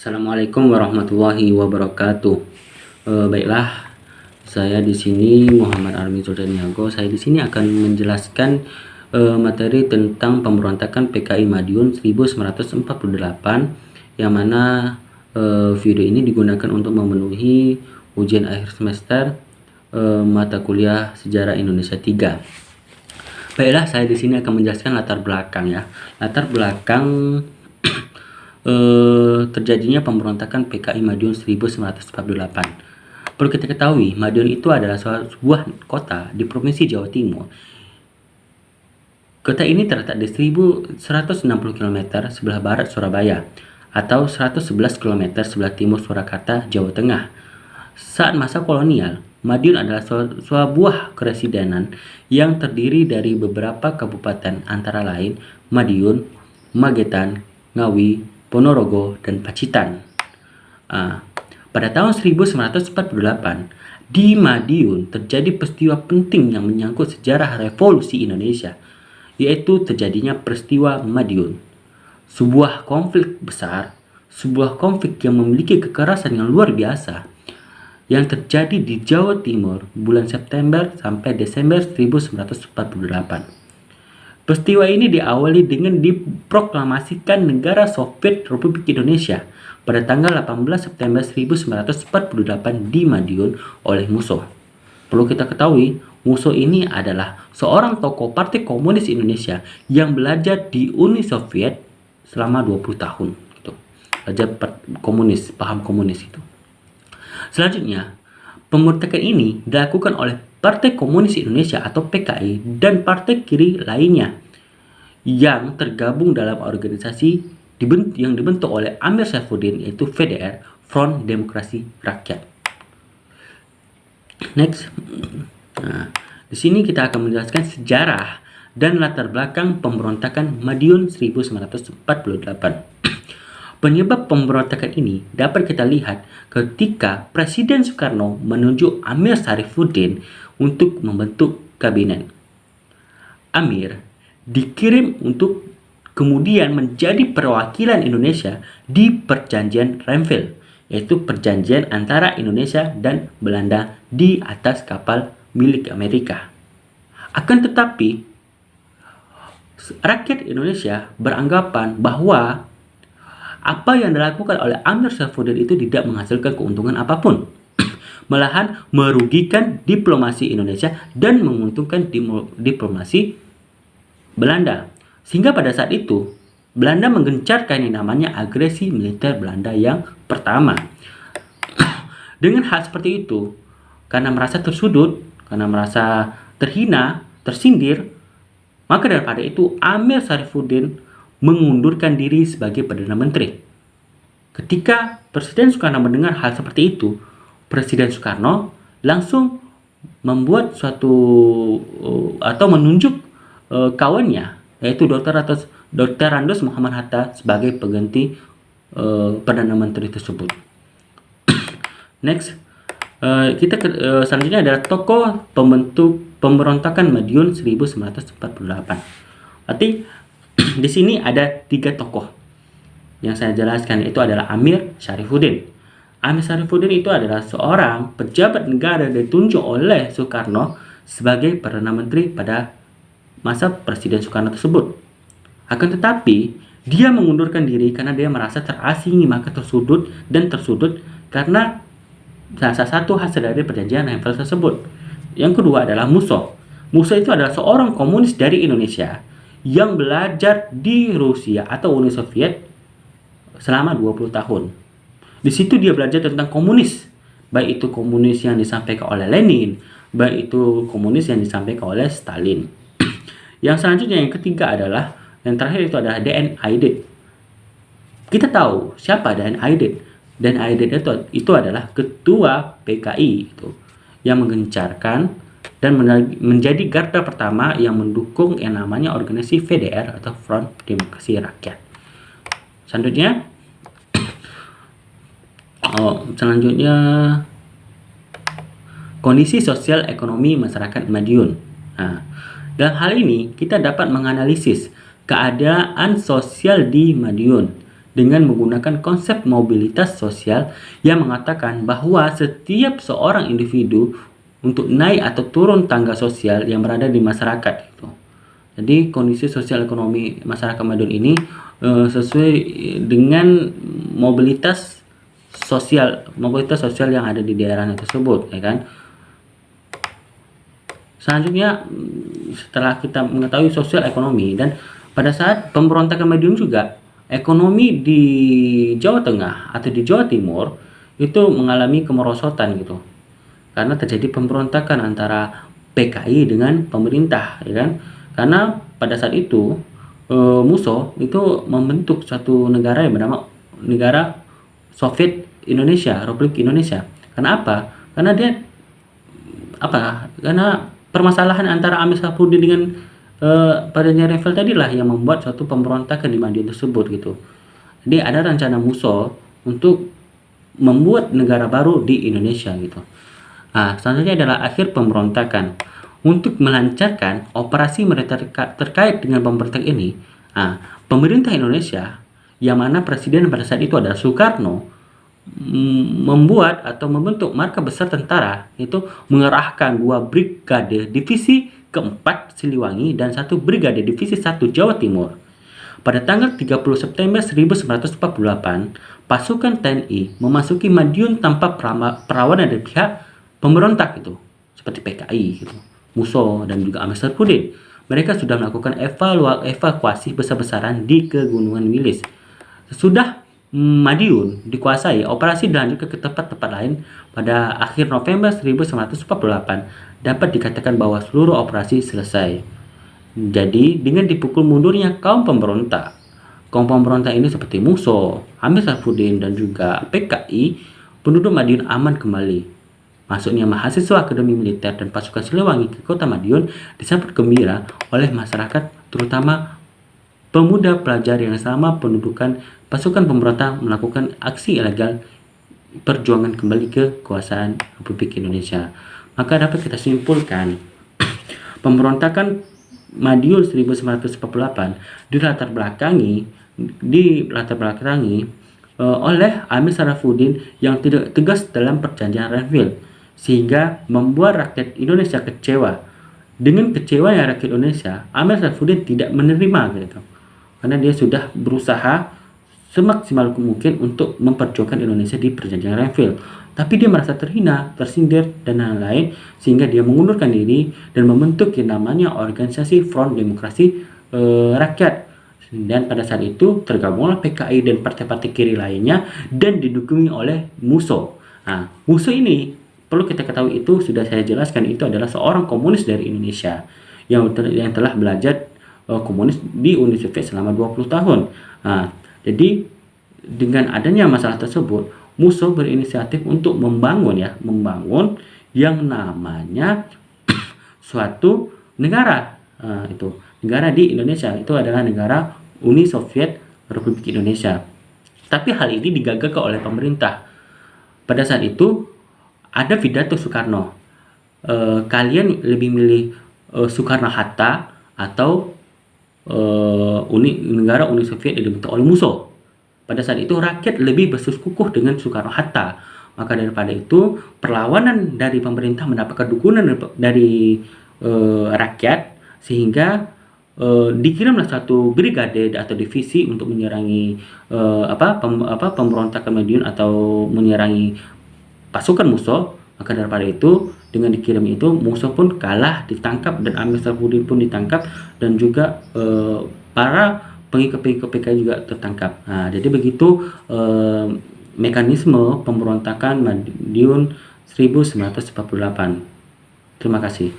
Assalamualaikum warahmatullahi wabarakatuh. Baiklah, saya di sini Muhammad Armi Zurdaniago. Saya di sini akan menjelaskan materi tentang pemberontakan PKI Madiun 1948, yang mana video ini digunakan untuk memenuhi ujian akhir semester mata kuliah Sejarah Indonesia 3. Baiklah, saya di sini akan menjelaskan latar belakang ya. Latar belakang terjadinya pemberontakan PKI Madiun 1948. Perlu kita ketahui, Madiun itu adalah sebuah kota di Provinsi Jawa Timur. Kota ini terletak di 1160 km sebelah barat Surabaya atau 111 km sebelah timur Surakarta, Jawa Tengah. Saat masa kolonial, Madiun adalah sebuah keresidenan yang terdiri dari beberapa kabupaten antara lain Madiun, Magetan, Ngawi, Ponorogo, dan Pacitan. Pada tahun 1948, di Madiun terjadi peristiwa penting yang menyangkut sejarah revolusi Indonesia, yaitu terjadinya peristiwa Madiun. Sebuah konflik besar, sebuah konflik yang memiliki kekerasan yang luar biasa, yang terjadi di Jawa Timur bulan September sampai Desember 1948. Peristiwa ini diawali dengan diproklamasikan negara Soviet Republik Indonesia pada tanggal 18 September 1948 di Madiun oleh Musso. Perlu kita ketahui, Musso ini adalah seorang tokoh Partai Komunis Indonesia yang belajar di Uni Soviet selama 20 tahun. Gitu. Belajar komunis, paham komunis itu. Selanjutnya, pemberontakan ini dilakukan oleh Partai Komunis Indonesia atau PKI dan partai kiri lainnya yang tergabung dalam organisasi yang dibentuk oleh Amir Saifuddin, yaitu VDR, Front Demokrasi Rakyat. Next, di sini kita akan menjelaskan sejarah dan latar belakang pemberontakan Madiun 1948. Penyebab pemberontakan ini dapat kita lihat ketika Presiden Soekarno menunjuk Amir Saifuddin untuk membentuk kabinet. Amir dikirim untuk kemudian menjadi perwakilan Indonesia di Perjanjian Renville, yaitu perjanjian antara Indonesia dan Belanda di atas kapal milik Amerika. Akan tetapi, rakyat Indonesia beranggapan bahwa apa yang dilakukan oleh Amir Saifuddin itu tidak menghasilkan keuntungan apapun, malahan merugikan diplomasi Indonesia dan menguntungkan diplomasi Belanda. Sehingga pada saat itu, Belanda menggencarkan yang namanya agresi militer Belanda yang pertama. Dengan hal seperti itu, karena merasa tersudut, karena merasa terhina, tersindir, maka daripada itu Amir Saifuddin mengundurkan diri sebagai Perdana Menteri. Ketika Presiden Soekarno mendengar hal seperti itu, Presiden Soekarno langsung membuat atau menunjuk kawannya, yaitu Dr. Andos Muhammad Hatta sebagai pengganti Perdana Menteri tersebut. Next, selanjutnya adalah tokoh pembentuk pemberontakan Madiun 1948. Berarti di sini ada 3 tokoh yang saya jelaskan, itu adalah Amir Saifuddin. Amir Saifuddin itu adalah seorang pejabat negara ditunjuk oleh Soekarno sebagai Perdana Menteri pada masa Presiden Soekarno tersebut. Akan tetapi, dia mengundurkan diri karena dia merasa terasingi, maka tersudut karena salah satu hasil dari perjanjian Renville tersebut. Yang kedua adalah Musso. Musso itu adalah seorang komunis dari Indonesia yang belajar di Rusia atau Uni Soviet selama 20 tahun. Di situ dia belajar tentang komunis, baik itu komunis yang disampaikan oleh Lenin, baik itu komunis yang disampaikan oleh Stalin. Yang selanjutnya, yang ketiga adalah, yang terakhir itu adalah D.N. Aidit. Kita tahu siapa D.N. Aidit. D.N. Aidit itu adalah ketua PKI itu, yang menggencarkan dan menjadi garda pertama yang mendukung yang namanya organisasi VDR atau Front Demokrasi Rakyat. Selanjutnya, kondisi sosial ekonomi masyarakat Madiun. Dalam hal ini kita dapat menganalisis keadaan sosial di Madiun dengan menggunakan konsep mobilitas sosial yang mengatakan bahwa setiap seorang individu untuk naik atau turun tangga sosial yang berada di masyarakat gitu. Jadi kondisi sosial ekonomi masyarakat Madiun ini sesuai dengan mobilitas sosial yang ada di daerahnya tersebut, ya kan. Selanjutnya, setelah kita mengetahui sosial ekonomi, dan pada saat pemberontakan Madiun juga, ekonomi di Jawa Tengah atau di Jawa Timur itu mengalami kemerosotan gitu, karena terjadi pemberontakan antara PKI dengan pemerintah, ya kan. Karena pada saat itu Musso itu membentuk suatu negara yang bernama negara Soviet Indonesia, Republik Indonesia. Karena apa? Karena permasalahan antara Amir Sapuddin dengan Padanya Revel tadilah yang membuat suatu pemberontakan di Madiun tersebut gitu. Jadi ada rencana Musso untuk membuat negara baru di Indonesia gitu. Nah, selanjutnya adalah akhir pemberontakan. Untuk melancarkan operasi mereka terkait dengan pemberontakan ini, pemerintah Indonesia, yang mana presiden pada saat itu adalah Soekarno, membuat atau membentuk markas besar tentara, itu mengerahkan 2 brigade divisi keempat Siliwangi dan 1 brigade divisi 1 Jawa Timur. Pada tanggal 30 September 1948, pasukan TNI memasuki Madiun tanpa perlawanan dari pihak pemberontak itu, seperti PKI gitu, Musso dan juga Amir Sapuddin. Mereka sudah melakukan evakuasi besar-besaran di Pegunungan Wilis. Sesudah Madiun dikuasai, operasi dilanjutkan ke tempat-tempat lain. Pada akhir November 1948 dapat dikatakan bahwa seluruh operasi selesai. Jadi dengan dipukul mundurnya kaum pemberontak ini seperti Musso, Amir Sapuddin dan juga PKI, penduduk Madiun aman kembali. Masuknya mahasiswa Akademi Militer dan pasukan Siliwangi ke kota Madiun disambut gembira oleh masyarakat, terutama pemuda pelajar yang selama pendudukan pasukan pemberontak melakukan aksi ilegal perjuangan kembali ke kekuasaan Republik Indonesia. Maka dapat kita simpulkan pemberontakan Madiun 1948 dilatar belakangi oleh Amir Sapuddin yang tidak tegas dalam perjanjian Renville, sehingga membuat rakyat Indonesia kecewa. Dengan kecewanya rakyat Indonesia, Amir Sapuddin tidak menerima gitu, karena dia sudah berusaha semaksimal mungkin untuk memperjuangkan Indonesia di perjanjian Renville, tapi dia merasa terhina, tersindir dan lain-lain, sehingga dia mengundurkan diri dan membentuk yang namanya organisasi Front Demokrasi Rakyat. Dan pada saat itu tergabunglah PKI dan partai-partai kiri lainnya dan didukung oleh Musso. Musso ini perlu kita ketahui, itu sudah saya jelaskan, itu adalah seorang komunis dari Indonesia yang telah belajar komunis di Uni Soviet selama 20 tahun. Jadi dengan adanya masalah tersebut, Musso berinisiatif untuk membangun yang namanya suatu negara, itu negara di Indonesia, itu adalah negara Uni Soviet Republik Indonesia. Tapi hal ini digagalkan oleh pemerintah. Pada saat itu ada pidato Soekarno, kalian lebih milih Soekarno-Hatta atau negara Uni Soviet yang dibentuk oleh Musso. Pada saat itu rakyat lebih bersikukuh dengan Soekarno-Hatta. Maka daripada itu perlawanan dari pemerintah mendapatkan dukungan dari rakyat, sehingga dikirimlah satu brigade atau divisi untuk menyerangi pemberontakan Madiun atau menyerangi pasukan Musso. Maka daripada itu, dengan dikirim itu, Musso pun kalah, ditangkap, dan Amir Sapuddin pun ditangkap, dan juga para pengikut-pengikut PKI juga tertangkap. Jadi begitu mekanisme pemberontakan Madiun 1948. Terima kasih.